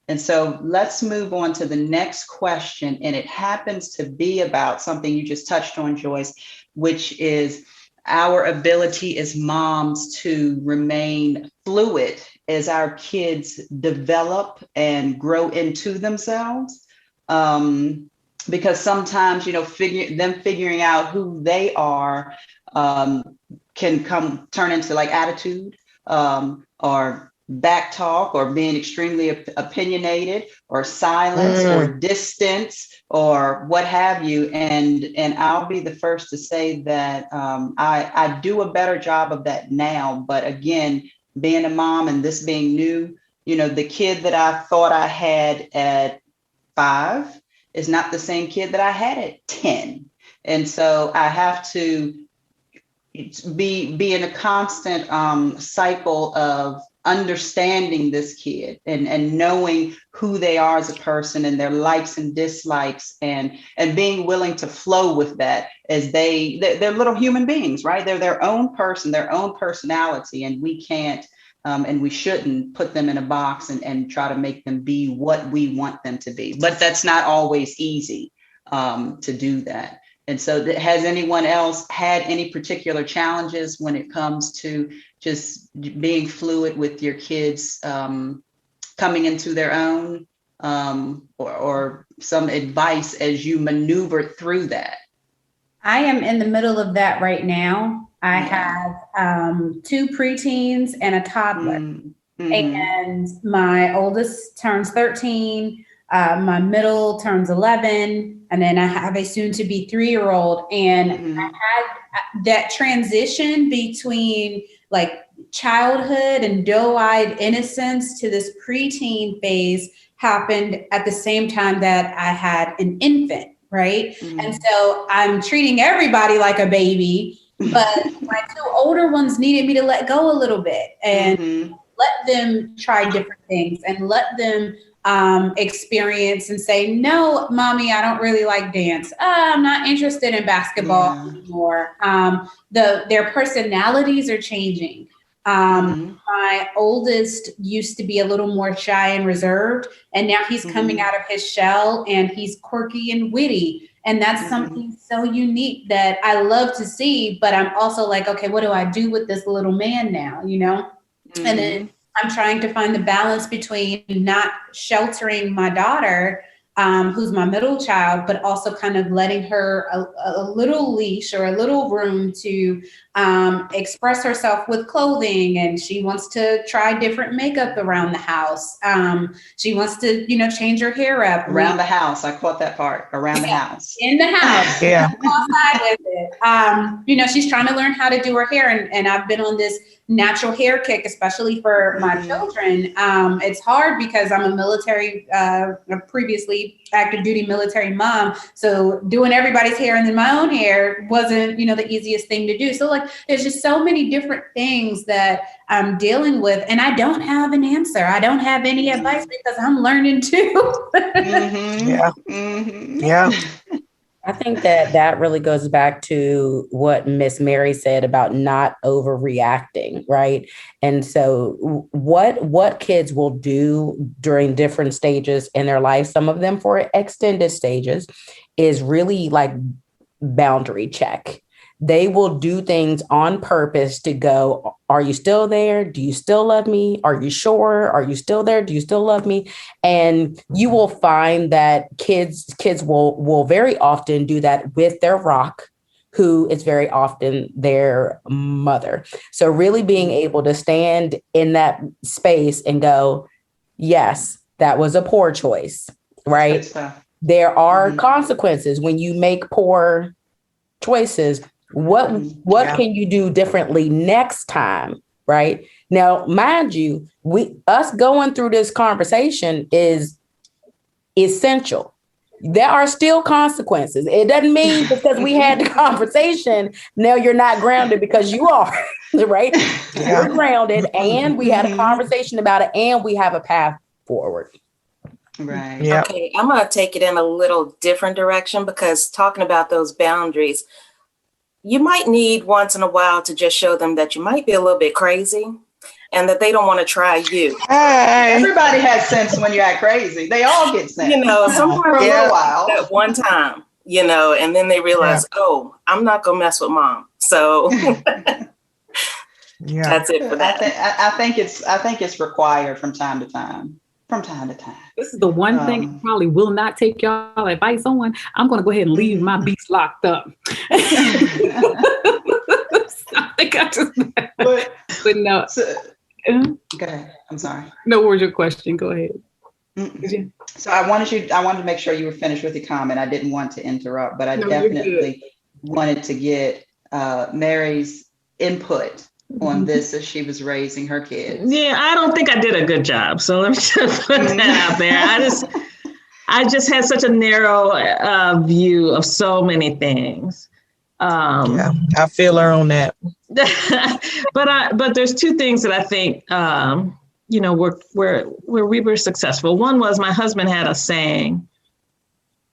And so let's move on to the next question. And it happens to be about something you just touched on, Joyce, which is our ability as moms to remain fluid as our kids develop and grow into themselves. Because sometimes, figuring out who they are can turn into like attitude or back talk or being extremely opinionated or silence or distance or what have you. And I'll be the first to say that I do a better job of that now. But again, being a mom and this being new, the kid that I thought I had at 5 is not the same kid that I had at 10. And so I have to be in a constant cycle of understanding this kid and knowing who they are as a person and their likes and dislikes and being willing to flow with that as they're little human beings, right? They're their own person, their own personality, and we can't and we shouldn't put them in a box and try to make them be what we want them to be. But that's not always easy to do that. And so has anyone else had any particular challenges when it comes to just being fluid with your kids coming into their own or some advice as you maneuver through that? I am in the middle of that right now. I have 2 preteens and a toddler. Mm-hmm. And my oldest turns 13. My middle turns 11, and then I have a soon-to-be 3-year-old. And I had that transition between like childhood and doe-eyed innocence to this preteen phase happened at the same time that I had an infant, right? And so I'm treating everybody like a baby, but my 2 older ones needed me to let go a little bit and let them try different things and let them experience and say, no, mommy, I don't really like dance. I'm not interested in basketball anymore. Their personalities are changing. My oldest used to be a little more shy and reserved, and now he's coming out of his shell and he's quirky and witty. And that's something so unique that I love to see, but I'm also like, okay, what do I do with this little man now, And then I'm trying to find the balance between not sheltering my daughter, who's my middle child, but also kind of letting her a little leash or a little room to express herself with clothing. And she wants to try different makeup around the house. She wants to, change her hair up. Around the house. I caught that part. Around the house. In the house. Yeah. Outside with it. She's trying to learn how to do her hair. And I've been on this natural hair kick, especially for my children. It's hard because I'm a military, previously active duty military mom. So doing everybody's hair and then my own hair wasn't, the easiest thing to do. So like, there's just so many different things that I'm dealing with, and I don't have an answer. I don't have any advice because I'm learning too. Yeah. I think that really goes back to what Miss Mary said about not overreacting, right? And so what kids will do during different stages in their life, some of them for extended stages, is really like boundary check. They will do things on purpose to go, are you still there? Do you still love me? Are you sure? Are you still there? Do you still love me? And you will find that kids will very often do that with their rock, who is very often their mother. So really being able to stand in that space and go, yes, that was a poor choice, right? There are consequences when you make poor choices. What can you do differently next time? Right now, mind you, us going through this conversation is essential. There are still consequences. It doesn't mean because we had the conversation, now you're not grounded, because you are, right? You're grounded, and we had a conversation about it, and we have a path forward. Right. Yeah. Okay, I'm going to take it in a little different direction, because talking about those boundaries, you might need once in a while to just show them that you might be a little bit crazy. and that they don't want to try you. Everybody has sense when you act crazy. They all get sense. Sometimes for a little while. At one time, and then they realize, oh, I'm not going to mess with mom. So that's it for that. I think it's required from time to time. This is the one thing I probably will not take y'all advice on. I'm going to go ahead and leave my beast locked up. I think I just, but no. Go ahead. I'm sorry. No, what was your question? Go ahead. So I wanted to make sure you were finished with your comment. I didn't want to interrupt, but I definitely wanted to get Mary's input on this as she was raising her kids. Yeah, I don't think I did a good job. So let me just put that out there. I just had such a narrow view of so many things. I feel her on that. but there's two things that I think where we were successful. One was my husband had a saying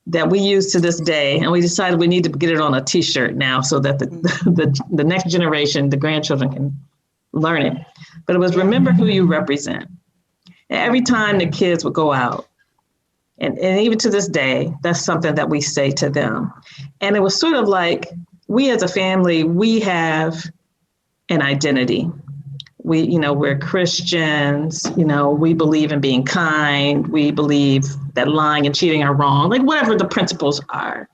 that we use to this day, and we decided we need to get it on a T-shirt now so that the next generation, the grandchildren, can learn it. But it was, remember who you represent. Every time the kids would go out, and even to this day, that's something that we say to them. And it was sort of like, we as a family, we have an identity. We're Christians, we believe in being kind. We believe that lying and cheating are wrong, like whatever the principles are.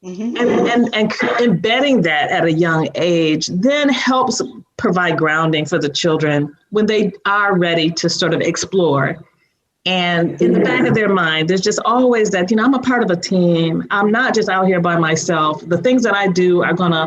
And embedding that at a young age then helps provide grounding for the children when they are ready to sort of explore. And in the back of their mind, there's just always that, I'm a part of a team. I'm not just out here by myself. The things that I do are going to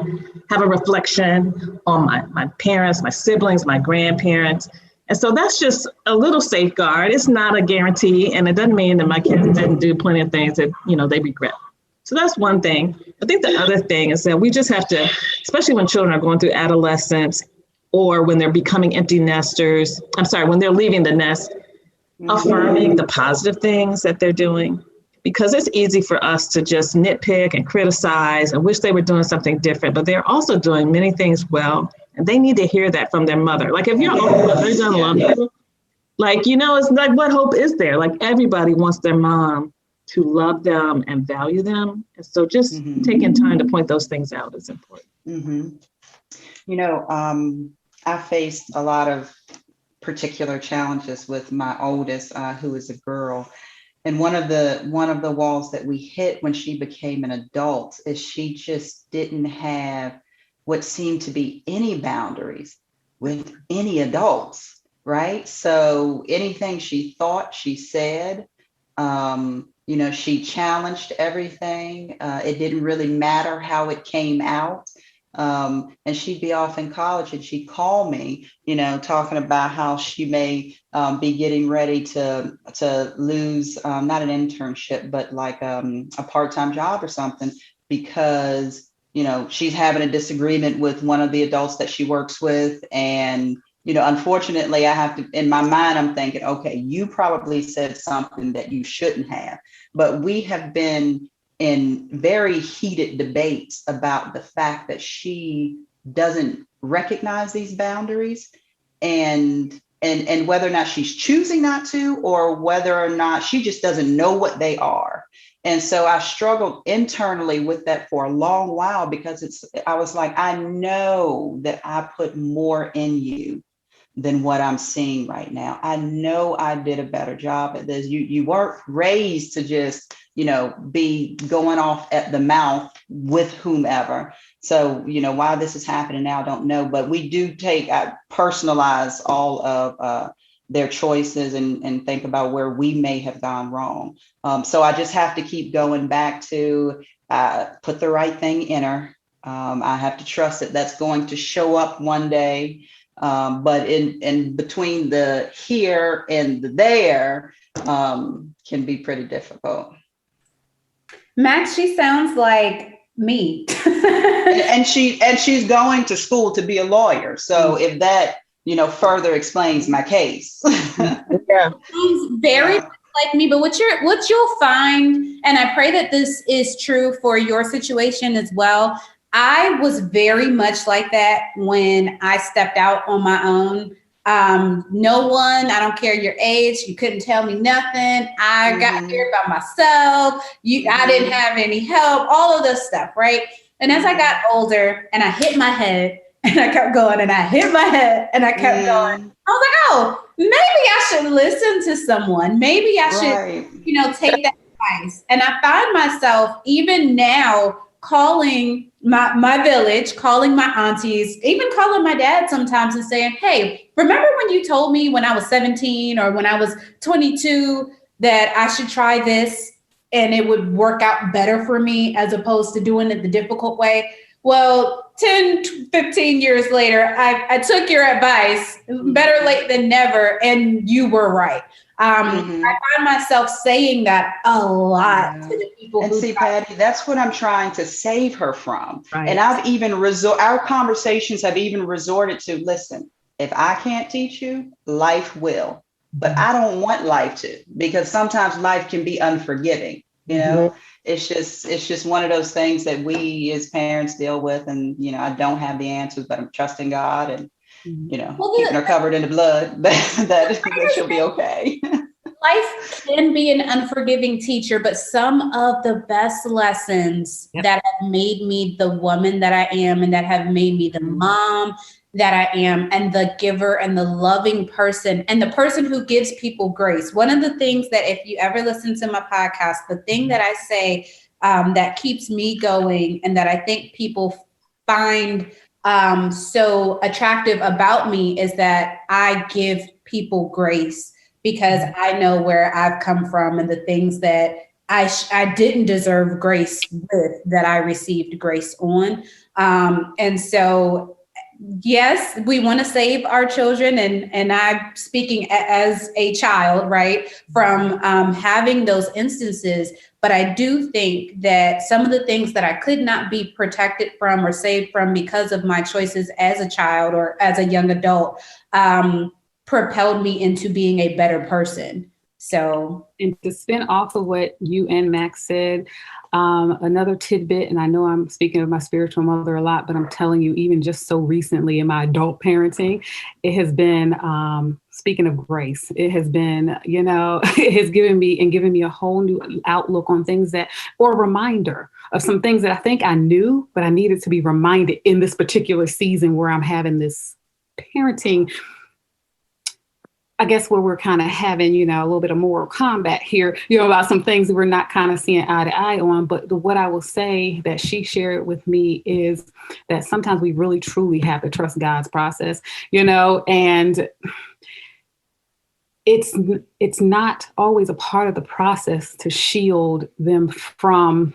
have a reflection on my parents, my siblings, my grandparents. And so that's just a little safeguard. It's not a guarantee. And it doesn't mean that my kids didn't do plenty of things that, they regret. So that's one thing. I think the other thing is that we just have to, especially when children are going through adolescence or when they're becoming empty nesters, when they're leaving the nest, affirming the positive things that they're doing, because it's easy for us to just nitpick and criticize and wish they were doing something different, but they're also doing many things well, and they need to hear that from their mother. Like if your own mother doesn't love you, it's like, what hope is there? Like everybody wants their mom to love them and value them. And so just taking time to point those things out is important. I faced a lot of particular challenges with my oldest, who is a girl. And one of the walls that we hit when she became an adult is she just didn't have what seemed to be any boundaries with any adults, right? So anything she thought, she said, she challenged everything. It didn't really matter how it came out. And she'd be off in college and she'd call me, talking about how she may be getting ready to lose not an internship, but like a part-time job or something, because, she's having a disagreement with one of the adults that she works with. And, unfortunately, I have to, in my mind, I'm thinking, okay, you probably said something that you shouldn't have. But we have been in very heated debates about the fact that she doesn't recognize these boundaries and whether or not she's choosing not to, or whether or not she just doesn't know what they are. And so I struggled internally with that for a long while, because I was like, I know that I put more in you than what I'm seeing right now. I know I did a better job at this. You weren't raised to just, be going off at the mouth with whomever. So, why this is happening now, I don't know. But we do I personalize all of their choices and think about where we may have gone wrong. So I just have to keep going back to put the right thing in her. I have to trust that that's going to show up one day. But in between the here and the there can be pretty difficult. Max, she sounds like me. and she's going to school to be a lawyer. So if that, further explains my case. Yeah. She's very much like me, but what you'll find, and I pray that this is true for your situation as well. I was very much like that when I stepped out on my own. No one, I don't care your age, you couldn't tell me nothing. I got here by myself. I didn't have any help, all of this stuff, right? And as I got older and I hit my head and I kept going and I hit my head and I kept going, I was like, oh, maybe I should listen to someone. Maybe I should, take that advice. And I find myself even now calling my village, calling my aunties, even calling my dad sometimes and saying, hey, remember when you told me when I was 17 or when I was 22 that I should try this and it would work out better for me as opposed to doing it the difficult way? Well, 10, 15 years later, I took your advice, better late than never, and you were right. I find myself saying that a lot to the people. And see, Patty, that's what I'm trying to save her from. Right. And I've even our conversations have even resorted to, listen, if I can't teach you, life will. But I don't want life to, because sometimes life can be unforgiving. You know, it's just one of those things that we as parents deal with. And, I don't have the answers, but I'm trusting God and, keeping her covered in the blood that she'll be okay. Life can be an unforgiving teacher, but some of the best lessons that have made me the woman that I am and that have made me the mom that I am and the giver and the loving person and the person who gives people grace. One of the things that if you ever listen to my podcast, the thing that I say that keeps me going and that I think people find so attractive about me is that I give people grace because I know where I've come from and the things that I didn't deserve grace with that I received grace on. And so, yes, we want to save our children. And I'm speaking as a child, right, from having those instances. But I do think that some of the things that I could not be protected from or saved from because of my choices as a child or as a young adult propelled me into being a better person. So, and to spin off of what you and Max said, another tidbit, and I know I'm speaking of my spiritual mother a lot, but I'm telling you, even just so recently in my adult parenting, it has been, speaking of grace, it has been, it has given me a whole new outlook on things or a reminder of some things that I think I knew, but I needed to be reminded in this particular season where I'm having this parenting, I guess, where we're kind of having, a little bit of moral combat here, about some things that we're not kind of seeing eye to eye on. But what I will say that she shared with me is that sometimes we really, truly have to trust God's process, and it's not always a part of the process to shield them from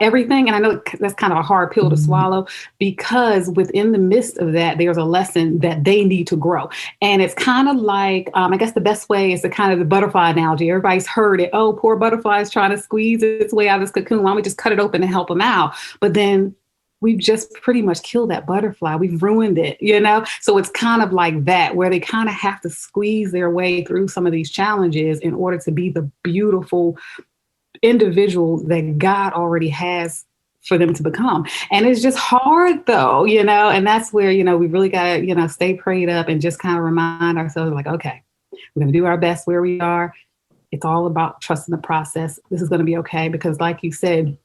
everything. And I know that's kind of a hard pill to swallow because within the midst of that, there's a lesson that they need to grow. And it's kind of like, I guess the best way is the kind of the butterfly analogy. Everybody's heard it. Oh, poor butterfly is trying to squeeze its way out of this cocoon. Why don't we just cut it open and help them out? But then we've just pretty much killed that butterfly. We've ruined it, So it's kind of like that, where they kind of have to squeeze their way through some of these challenges in order to be the beautiful individual that God already has for them to become. And it's just hard though, and that's where, we really got to, stay prayed up and just kind of remind ourselves like, okay, we're going to do our best where we are. It's all about trusting the process. This is going to be okay. Because like you said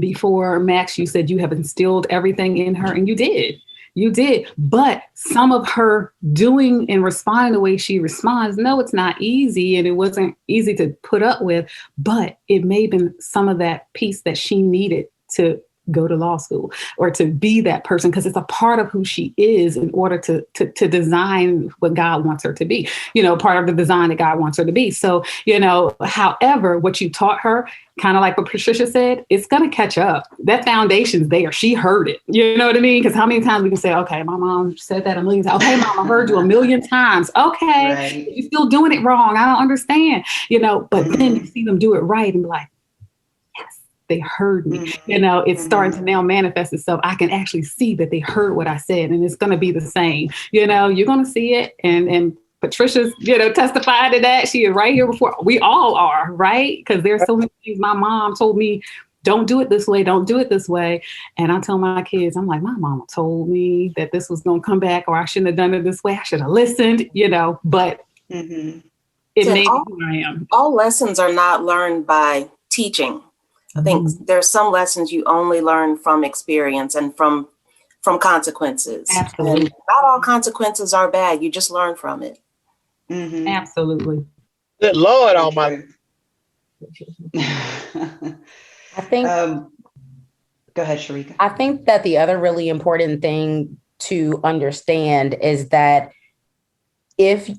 before, Max, you said you have instilled everything in her, and you did. You did. But some of her doing and responding the way she responds, no, it's not easy. And it wasn't easy to put up with, but it may have been some of that piece that she needed to go to law school or to be that person, because it's a part of who she is in order to design what God wants her to be, part of the design that God wants her to be. So, however, what you taught her, kind of like what Patricia said, it's going to catch up. That foundation's there. She heard it. You know what I mean? Because how many times we can say, okay, my mom said that a million times. Okay, mom, I heard you a million times. Okay, right. You're still doing it wrong. I don't understand, but then you see them do it right and be like, they heard me. It's starting to now manifest itself. I can actually see that they heard what I said, and it's going to be the same. You're going to see it. And Patricia's, testified to that. She is right here before we all are, right? Because there's so many things my mom told me don't do it this way. Don't do it this way. And I tell my kids, I'm like, my mama told me that this was going to come back, or I shouldn't have done it this way. I should have listened, but it made me who I am. All lessons are not learned by teaching. I think there's some lessons you only learn from experience and from consequences. Absolutely. And not all consequences are bad. You just learn from it. Absolutely. Good Lord Almighty. I think. Go ahead, Sherica. I think that the other really important thing to understand is that if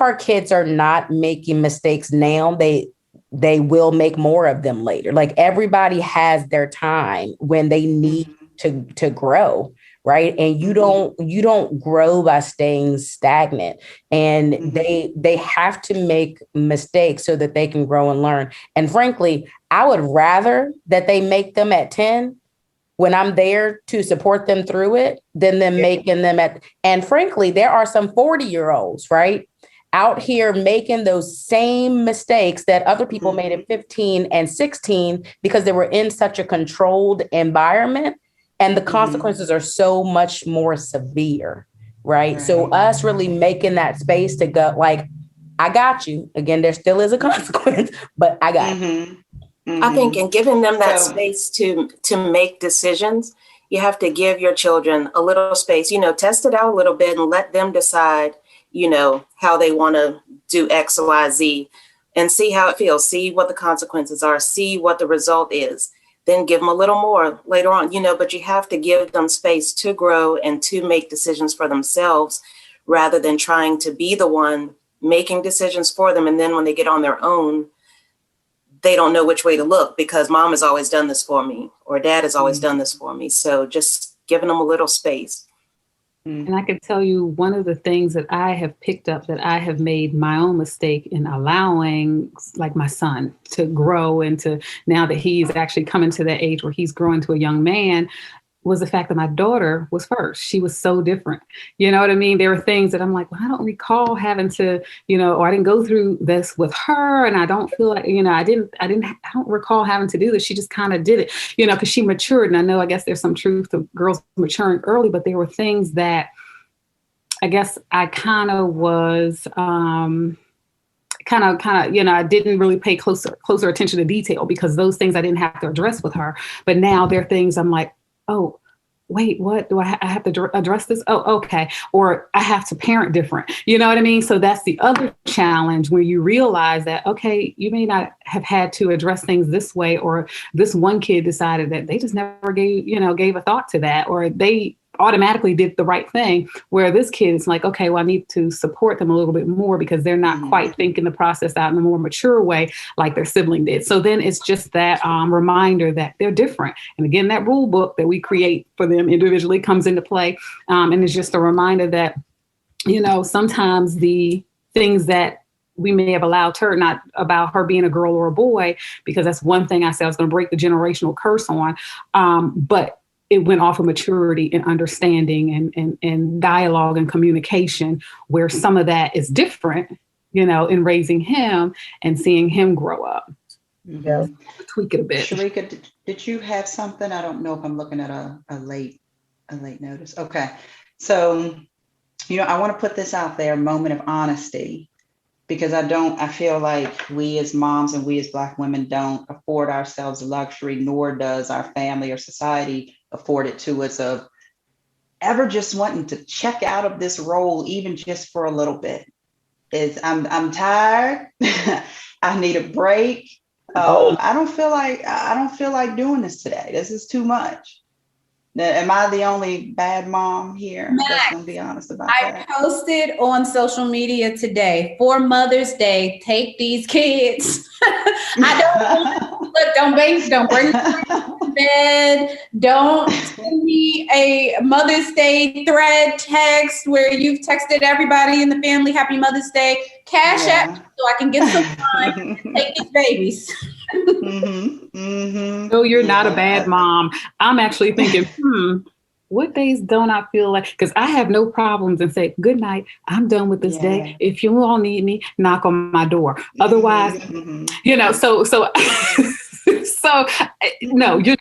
our kids are not making mistakes now, they will make more of them later. Like, everybody has their time when they need to grow, right? And you don't grow by staying stagnant. And they have to make mistakes so that they can grow and learn. And frankly, I would rather that they make them at 10 when I'm there to support them through it than them making them and frankly, there are some 40-year-olds, right, out here making those same mistakes that other people made at 15 and 16 because they were in such a controlled environment, and the consequences are so much more severe, right? So us really making that space to go, like, I got you. Again, there still is a consequence, but I got you. I think in giving them that space to make decisions, you have to give your children a little space, test it out a little bit and let them decide, how they want to do X, Y, Z, and see how it feels, see what the consequences are, see what the result is, then give them a little more later on, but you have to give them space to grow and to make decisions for themselves rather than trying to be the one making decisions for them. And then when they get on their own, they don't know which way to look because mom has always done this for me or dad has always done this for me. So just giving them a little space. And I can tell you one of the things that I have picked up that I have made my own mistake in allowing, like, my son to grow into, now that he's actually coming to that age where he's growing to a young man, was the fact that my daughter was first. She was so different. You know what I mean? There were things that I'm like, well, I don't recall having to, or I didn't go through this with her. And I don't feel like, I don't recall having to do this. She just kind of did it, because she matured. And I know, I guess there's some truth to girls maturing early, but there were things that I guess I kind of was, I didn't really pay closer attention to detail because those things I didn't have to address with her. But now there are things I'm like, oh, wait, what do I have to address this? Oh, okay. Or I have to parent different. You know what I mean? So that's the other challenge where you realize that, okay, you may not have had to address things this way, or this one kid decided that they just never gave a thought to that, or they automatically did the right thing, where this kid is like, okay, well, I need to support them a little bit more because they're not quite thinking the process out in a more mature way like their sibling did. So then it's just that reminder that they're different. And again, that rule book that we create for them individually comes into play. And it's just a reminder that, sometimes the things that we may have allowed her, not about her being a girl or a boy, because that's one thing I said I was going to break the generational curse on. But it went off of maturity and understanding and dialogue and communication, where some of that is different, in raising him and seeing him grow up. Yeah. Tweak it a bit. Sherica, did you have something? I don't know if I'm looking at a late notice. Okay. So, I want to put this out there, moment of honesty, because I feel like we as moms and we as Black women don't afford ourselves the luxury, nor does our family or society afford it to us, of ever just wanting to check out of this role, even just for a little bit. I'm tired. I need a break. I don't feel like doing this today. This is too much. Now, am I the only bad mom here? Max, let's be honest about that. I posted on social media today for Mother's Day. Take these kids. Don't bring them to bed. Don't send me a Mother's Day thread text where you've texted everybody in the family Happy Mother's Day. Cash app so I can get some time. Take these babies. No, you're not a bad mom. I'm actually thinking, what days don't I feel like? Because I have no problems and say, good night, I'm done with this day. If you all need me, knock on my door. Otherwise, so So no, you're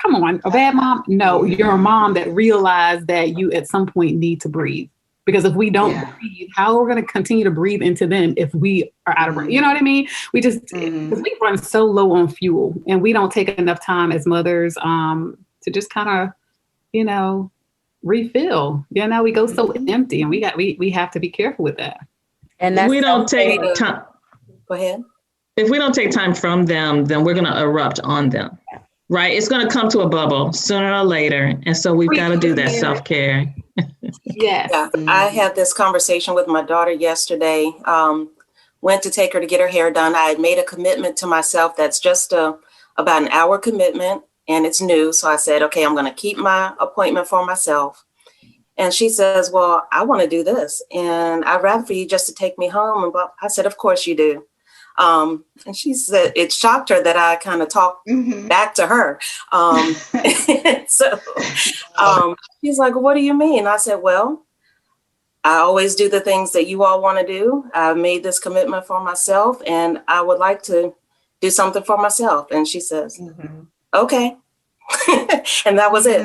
come on, a bad mom. No, you're a mom that realized that you at some point need to breathe. Because if we don't breathe, how are we going to continue to breathe into them if we are out of breath? You know what I mean? We just, because we run so low on fuel and we don't take enough time as mothers to just kind of, you know, refill. You know, we go so empty and we have to be careful with that. And that's we don't take time. Go ahead. If we don't take time from them, then we're going to erupt on them. Right? It's going to come to a bubble sooner or later. And so we've got to do that self-care. Yes. Yeah. I had this conversation with my daughter yesterday. Went to take her to get her hair done. I had made a commitment to myself that's just about an hour commitment and it's new. So I said, okay, I'm going to keep my appointment for myself. And she says, well, I want to do this and I'd rather for you just to take me home. And I said, of course you do. And she said it shocked her that I kind of talked back to her. So she's like, what do you mean? I said, well, I always do the things that you all want to do. I've made this commitment for myself and I would like to do something for myself. And she says, okay. And that was it.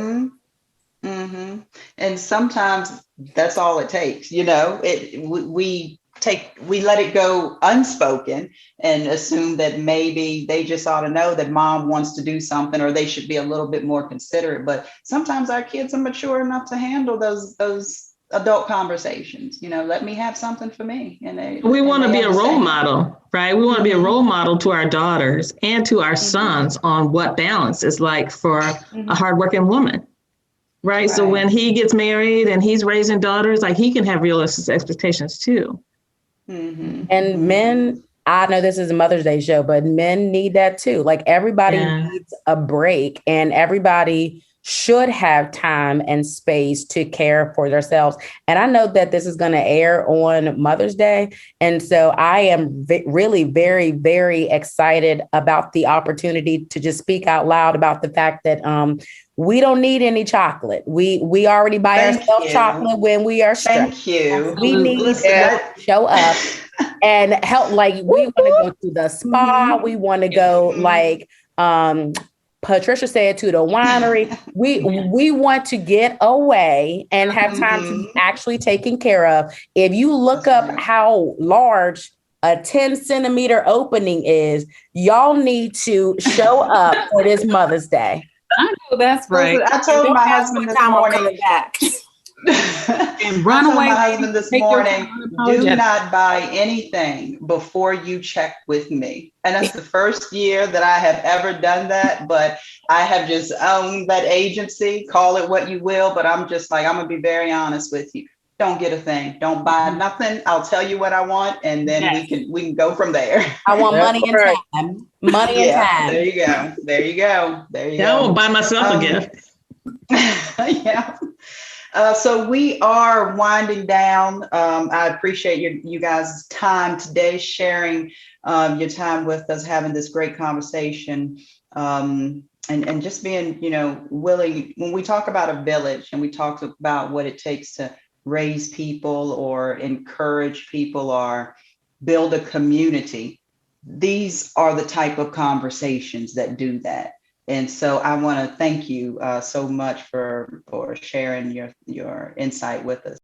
And sometimes that's all it takes. You know, we let it go unspoken and assume that maybe they just ought to know that mom wants to do something or they should be a little bit more considerate. But sometimes our kids are mature enough to handle those adult conversations. You know, let me have something for me. And we want to be a role model, right? We want to be a role model to our daughters and to our sons on what balance is like for a hardworking woman. Right. So when he gets married and he's raising daughters, like he can have realistic expectations too. And men, I know this is a Mother's Day show, but men need that too. Like everybody needs a break and everybody should have time and space to care for themselves. And I know that this is going to air on Mother's Day. And so I am really very, very excited about the opportunity to just speak out loud about the fact that we don't need any chocolate. We already buy ourselves chocolate when we are stressed. Thank you. We need to show up and help. Like we want to go to the spa. We want to go like Patricia said, to the winery. We want to get away and have time to be actually taken care of. If you look up how large a 10-centimeter opening is, y'all need to show up for this Mother's Day. I know that's right. I told my husband this morning back. And run away. My husband this morning, do not buy anything before you check with me. And that's the first year that I have ever done that. But I have just owned that agency, call it what you will. But I'm just like, I'm going to be very honest with you. Don't get a thing. Don't buy nothing. I'll tell you what I want. And then we can go from there. I want money and time. Money and time. There you go. There you go. There you go. I won't buy myself a gift. So we are winding down. I appreciate you guys' time today, sharing your time with us, having this great conversation, and just being, willing. When we talk about a village and we talk about what it takes to raise people or encourage people or build a community, these are the type of conversations that do that. And so I want to thank you so much for sharing your insight with us.